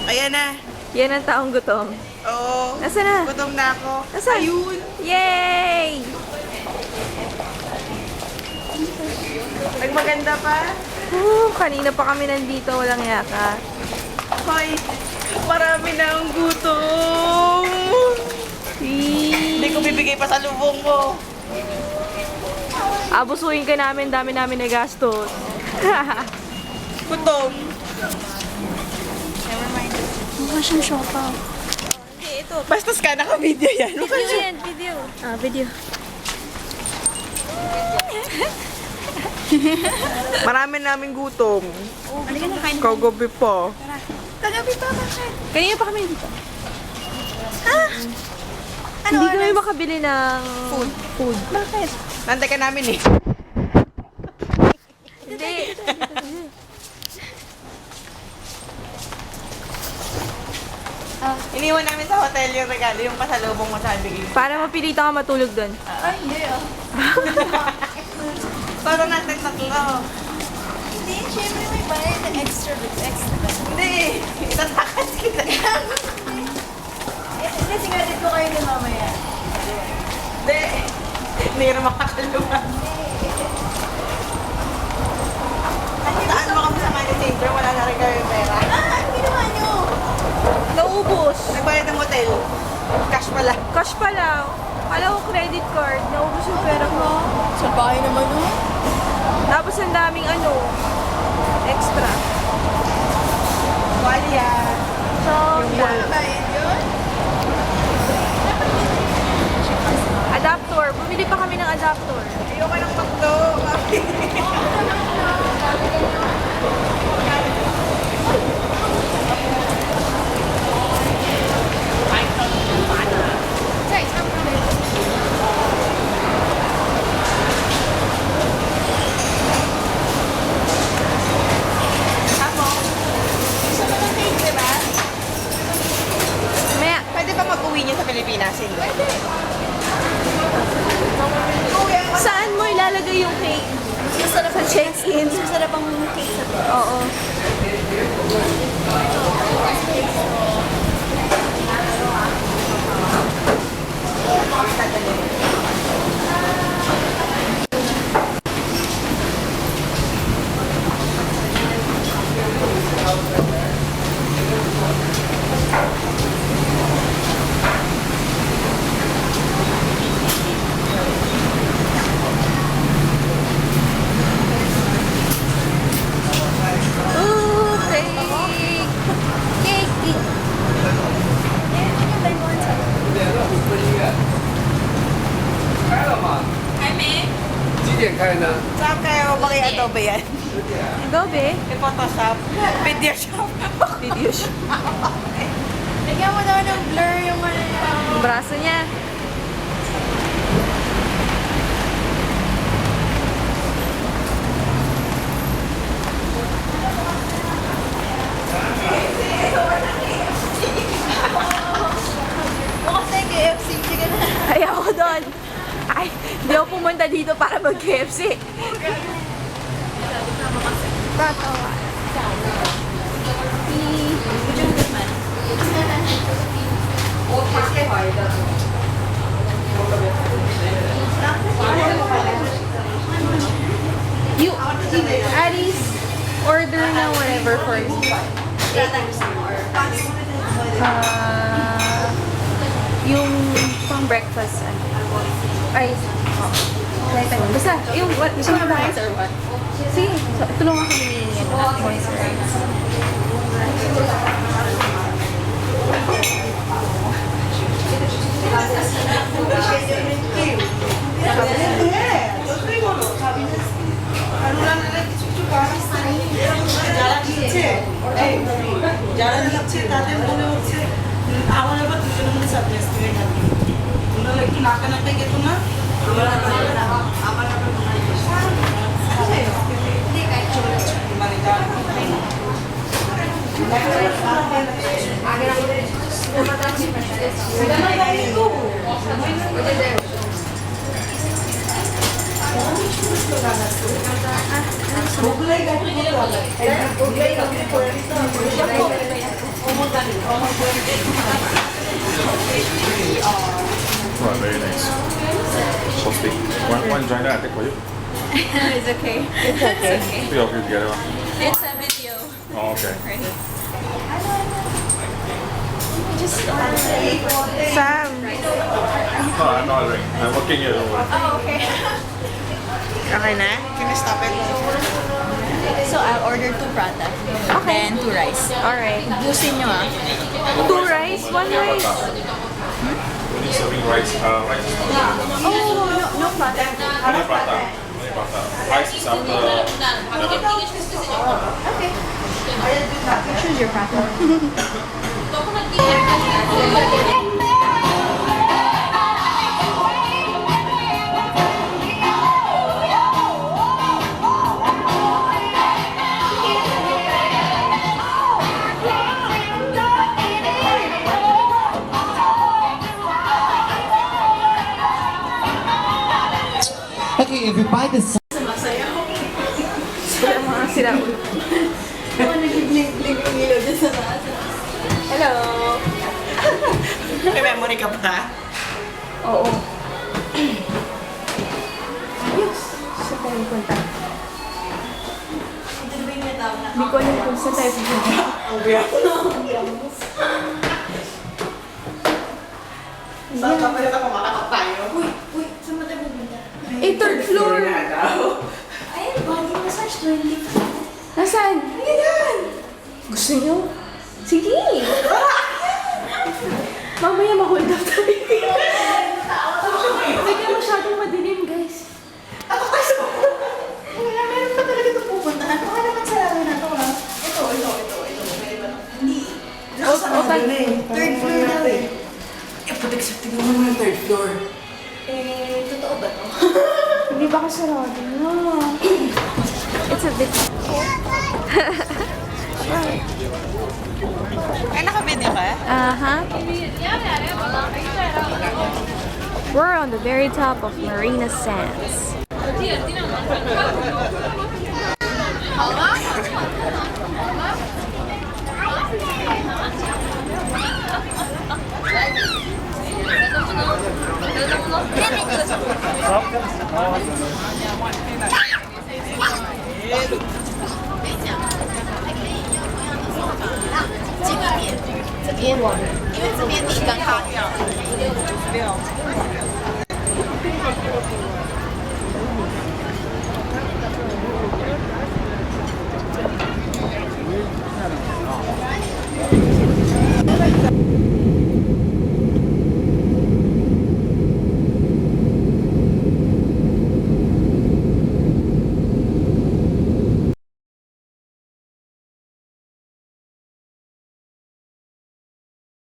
Ayan na. Yan ang taong gutom. Oo. Nasaan na? Gutom na ako. Nasaan? Ayun. Yay! Nagmaganda pa. Kanina pa kami nandito, walang yaka. Hoy, marami na ang gutom. Hindi ko bibigay pa sa lubong mo. Abusuhin ka namin, dami namin na gastos. Gutom. Mukha siyang siopaw. Hindi, ito. Basta ka naka-video yan. Video yan, video. Ah, video. Marami namin gutom. Halika na, kain. Kagabi pa. Kagabi pa, bakit? Kanina pa kami dito. Ano Hindi kami oras? makabili ng food. Bakit? Nantay ka namin eh. Hindi. Iniwan namin sa hotel yung regalo, yung pasalubong mo sa bigay. Para mapilitan ka matulog doon. Ay, hindi ah. Para natin tatlo. Hindi, syempre may bayad na extra bits, extra. Hindi. Itatakas kita. Hindi, sigalit ko kayo din mamaya. Hindi. Hindi na makakaluwa. Saan mo kami sa money changer? Wala na rin kami pera. Ano ginawa niyo? Naubos. Nagbayad ng hotel. Cash pala. Cash pa lang. Kala ko credit card. Naubos yung pera ko. Sa bahay naman oh. Tapos ang daming extra. Wala yan. So, Bayad yun? adapter. Bumili pa kami ng adapter. Ayoko ng magdo. Maya, Pwede ba mag-uwi niyo sa Pilipinas? Hindi. saan mo ilalagay yung cake? Masarap Sa check-in. Masarap ang cake sa to. Oo. Ooh, cake! Cake! 开了吗？还没。几点开呢？ Saan kayo maki-adobe yan? Gabi. May Photoshop. Video shop. Video siya. Lagyan mo daw ng blur yung ano Yung braso niya. Bukas na yung KFC. Sige na. Ay, ako doon. Ay, hindi ako pumunta dito para mag-KFC. Tatawa. You, Addie's, order na whatever for you. Yung pang breakfast, ay, basta, yung, what, gusto mo ba rice or what? Sige, so, tulungan kami ni, moisturize. যারা নিচ্ছে তাদের মনে হচ্ছে আমার আবার দুজনের মধ্যে সারপ্রাইজ করে থাকি ওনারা একটু নাকা নাকা গেত না আমার আবার মনে হয় মানে মোগলাই গাড়ি Wow, very nice. Sosti. One joiner I take for you. It's okay. It's okay. Three of you together. It's a video. Oh, okay. Sam. No, I'm not ordering. I'm working here. Don't worry. Oh, okay. Okay na? Can you stop it? So, I'll order 2 prata. Okay. Then 2 rice. Alright. Ubusin nyo ah. 2 rice, 1 rice. Only serving rice. Rice is not available. Oh, no prata. Only prata. Only prata. Rice is after 11. Okay. Choose your prata. Okay, if you buy the Sila mga sila ulo. Nag-blink-blink yung ilaw dyan sa taas. Hello. May memory ka pa? Oo. Ayos. Saan tayo punta? Hindi ko alam kung saan tayo pupunta. Ang biyak. Saan ka pala kumakatak tayo? Uy, saan ba tayo pupunta? Eh, third floor. Ayun, body massage 20. Nasaan? Ayan! Gusto niyo? Sige. Mamaya ma-hold up tayo. Hindi ka masyadong madilim, guys. Ako kasi wala, meron pa talaga itong pupuntahan. Baka naman sarado na ito ha. Ito. Pwede ba ito? Hindi. Third floor daw eh. Putik sa tingin mo naman yung third floor. Totoo ba to? Hindi ba kasarado? No. It's a bit... Ay, naka-video ka? Uh-huh. We're on the very top of Marina Sands.